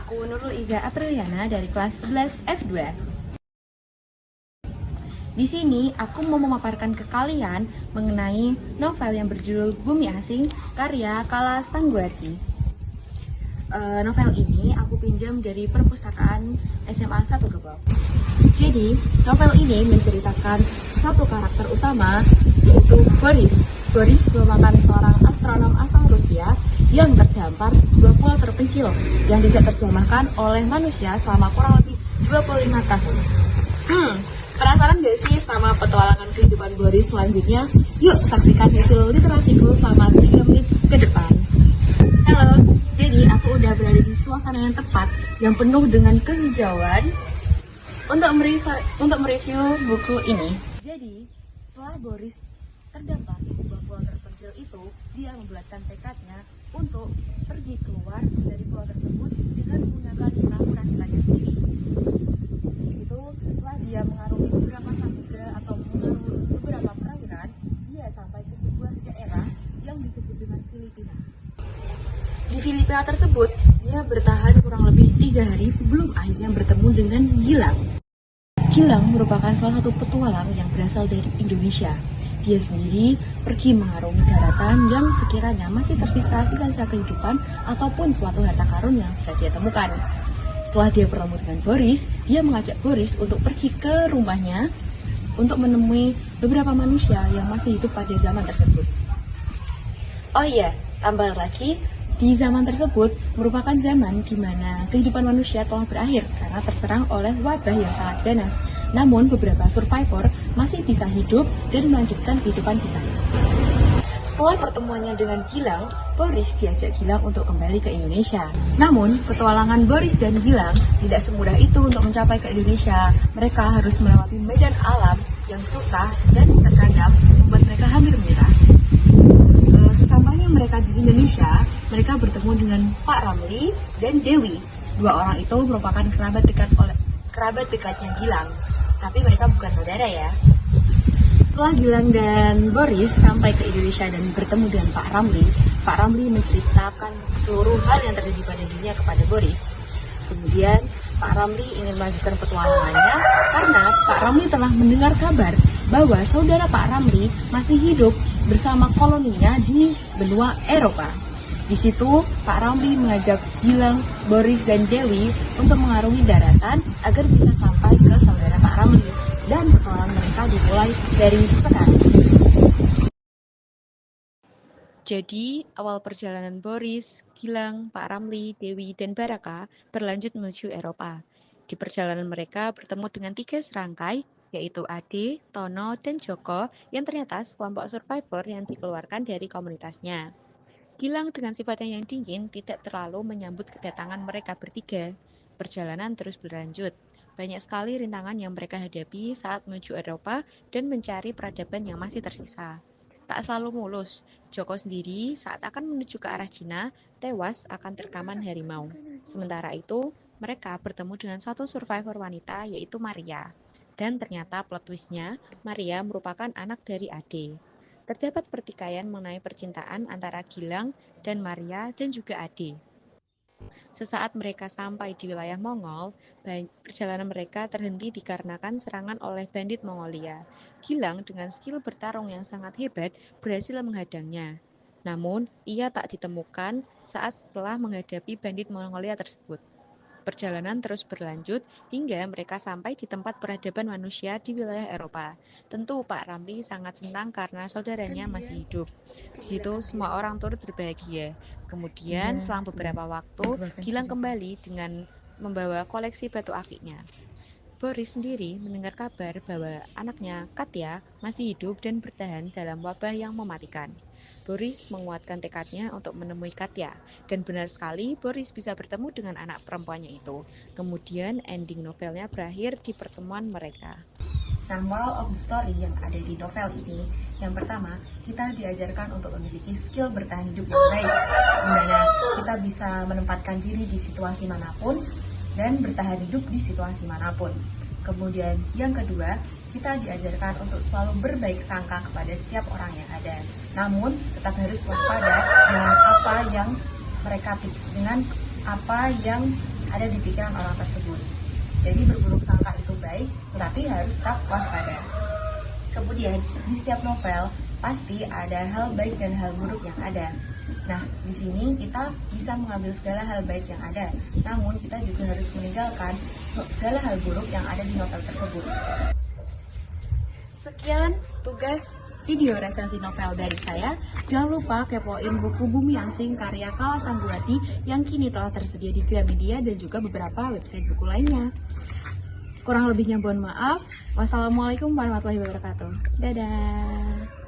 Aku Nurul Iza Apriliana dari kelas 11 F2. Di sini aku mau memaparkan ke kalian mengenai novel yang berjudul Bumi Asing karya Kala Sangguati. Novel ini aku pinjam dari perpustakaan SMA 1 Gebang. Jadi, novel ini menceritakan satu karakter utama, yaitu Boris. Boris merupakan seorang astronom asal Rusia yang terdampar di sebuah pulau terpencil yang tidak terjamahkan oleh manusia selama kurang lebih 25 tahun. Penasaran gak sih sama petualangan kehidupan Boris selanjutnya? Yuk saksikan hasil literasiku selama 3 menit ke depan. Halo, jadi aku udah berada di suasana yang tepat yang penuh dengan kehijauan untuk mereview buku ini. Jadi, setelah Boris terdampar di sebuah pulau terpencil itu, dia membulatkan tekadnya untuk pergi keluar dari pulau tersebut dengan menggunakan perahu rakitannya sendiri. Di situ, setelah dia mengarungi beberapa samudra atau mengarungi beberapa perairan, dia sampai ke sebuah daerah yang disebut dengan Filipina. Di Filipina tersebut, dia bertahan kurang lebih 3 hari sebelum akhirnya bertemu dengan Gilang. Gilang merupakan salah satu petualang yang berasal dari Indonesia. Dia sendiri pergi mengarungi daratan yang sekiranya masih tersisa sisa-sisa kehidupan ataupun suatu harta karun yang bisa dia temukan. Setelah dia bertemu dengan Boris, dia mengajak Boris untuk pergi ke rumahnya untuk menemui beberapa manusia yang masih hidup pada zaman tersebut. Oh iya, tambah lagi, di zaman tersebut merupakan zaman di mana kehidupan manusia telah berakhir karena terserang oleh wabah yang sangat ganas. Namun beberapa survivor masih bisa hidup dan melanjutkan kehidupan di sana. Setelah pertemuannya dengan Gilang, Boris diajak Gilang untuk kembali ke Indonesia. Namun, petualangan Boris dan Gilang tidak semudah itu untuk mencapai ke Indonesia. Mereka harus melewati medan alam yang susah dan terkadang membuat mereka hampir menyerah. Sesampainya mereka di Indonesia, mereka bertemu dengan Pak Ramli dan Dewi. Dua orang itu merupakan kerabat dekatnya Gilang, tapi mereka bukan saudara ya. Setelah Gilang dan Boris sampai ke Indonesia dan bertemu dengan Pak Ramli menceritakan seluruh hal yang terjadi pada dirinya kepada Boris. Kemudian Pak Ramli ingin melanjutkan petualangannya karena Pak Ramli telah mendengar kabar bahwa saudara Pak Ramli masih hidup bersama koloninya di benua Eropa. Di situ, Pak Ramli mengajak Gilang, Boris, dan Dewi untuk mengarungi daratan agar bisa sampai ke saudara Pak Ramli. Dan petualangan mereka dimulai dari sekarang. Jadi, awal perjalanan Boris, Gilang, Pak Ramli, Dewi, dan Baraka berlanjut menuju Eropa. Di perjalanan mereka bertemu dengan 3 serangkai, yaitu Ade, Tono, dan Joko yang ternyata sekelompok survivor yang dikeluarkan dari komunitasnya. Gilang dengan sifatnya yang dingin tidak terlalu menyambut kedatangan mereka bertiga. Perjalanan terus berlanjut. Banyak sekali rintangan yang mereka hadapi saat menuju Eropa dan mencari peradaban yang masih tersisa. Tak selalu mulus. Joko sendiri saat akan menuju ke arah Cina, tewas akan terkaman harimau. Sementara itu, mereka bertemu dengan satu survivor wanita yaitu Maria. Dan ternyata plot twist-nya, Maria merupakan anak dari Ade. Terdapat pertikaian mengenai percintaan antara Gilang dan Maria dan juga Ade. Sesaat mereka sampai di wilayah Mongol, perjalanan mereka terhenti dikarenakan serangan oleh bandit Mongolia. Gilang dengan skill bertarung yang sangat hebat berhasil menghadangnya. Namun, ia tak ditemukan saat setelah menghadapi bandit Mongolia tersebut. Perjalanan terus berlanjut hingga mereka sampai di tempat peradaban manusia di wilayah Eropa. Tentu Pak Ramli sangat senang karena saudaranya masih hidup. Di situ semua orang turut berbahagia. Kemudian selang beberapa waktu, Gilang kembali dengan membawa koleksi batu akiknya. Boris sendiri mendengar kabar bahwa anaknya, Katya, masih hidup dan bertahan dalam wabah yang mematikan. Boris menguatkan tekadnya untuk menemui Katya, dan benar sekali Boris bisa bertemu dengan anak perempuannya itu. Kemudian ending novelnya berakhir di pertemuan mereka. Nah, moral of the story yang ada di novel ini, yang pertama, kita diajarkan untuk memiliki skill bertahan hidup yang baik, di mana kita bisa menempatkan diri di situasi manapun, dan bertahan hidup di situasi manapun. Kemudian yang kedua, kita diajarkan untuk selalu berbaik sangka kepada setiap orang yang ada. Namun tetap harus waspada dengan apa yang ada di pikiran orang tersebut. Jadi berburuk sangka itu baik, tetapi harus tetap waspada. Kemudian, di setiap novel pasti ada hal baik dan hal buruk yang ada. Nah, di sini kita bisa mengambil segala hal baik yang ada, namun kita juga harus meninggalkan segala hal buruk yang ada di novel tersebut. Sekian tugas video resensi novel dari saya. Jangan lupa kepoin buku Bumi Asing karya Kala Sangguwati yang kini telah tersedia di Gramedia dan juga beberapa website buku lainnya. Kurang lebihnya mohon maaf. Wassalamualaikum warahmatullahi wabarakatuh. Dadah.